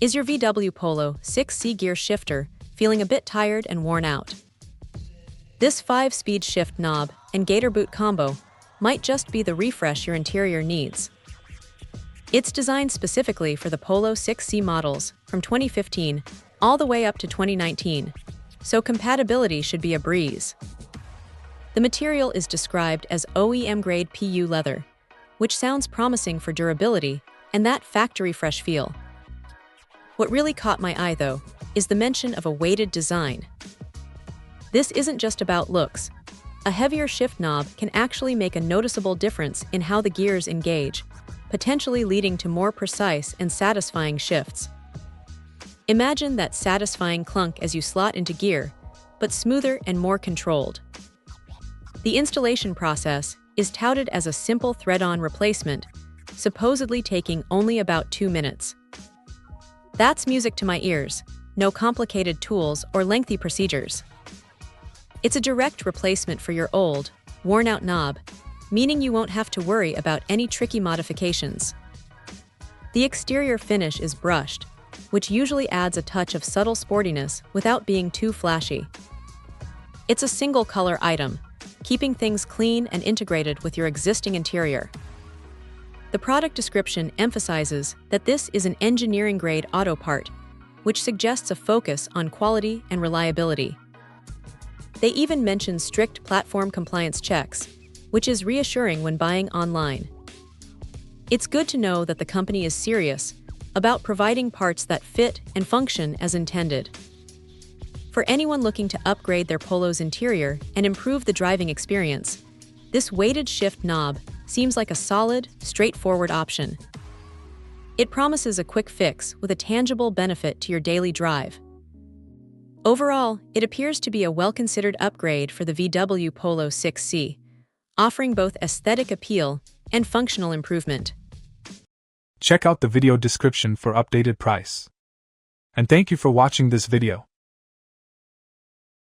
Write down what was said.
Is your VW Polo 6C gear shifter feeling a bit tired and worn out? This 5-speed shift knob and gator boot combo might just be the refresh your interior needs. It's designed specifically for the Polo 6C models from 2015 all the way up to 2019, so compatibility should be a breeze. The material is described as OEM-grade PU leather, which sounds promising for durability and that factory-fresh feel. What really caught my eye, though, is the mention of a weighted design. This isn't just about looks. A heavier shift knob can actually make a noticeable difference in how the gears engage, potentially leading to more precise and satisfying shifts. Imagine that satisfying clunk as you slot into gear, but smoother and more controlled. The installation process is touted as a simple thread-on replacement, supposedly taking only about 2 minutes. That's music to my ears, no complicated tools or lengthy procedures. It's a direct replacement for your old, worn-out knob, meaning you won't have to worry about any tricky modifications. The exterior finish is brushed, which usually adds a touch of subtle sportiness without being too flashy. It's a single-color item, keeping things clean and integrated with your existing interior. The product description emphasizes that this is an engineering-grade auto part, which suggests a focus on quality and reliability. They even mention strict platform compliance checks, which is reassuring when buying online. It's good to know that the company is serious about providing parts that fit and function as intended. For anyone looking to upgrade their Polo's interior and improve the driving experience, this weighted shift knob seems like a solid, straightforward option. It promises a quick fix with a tangible benefit to your daily drive. Overall, it appears to be a well-considered upgrade for the VW Polo 6C, offering both aesthetic appeal and functional improvement. Check out the video description for updated price. And thank you for watching this video.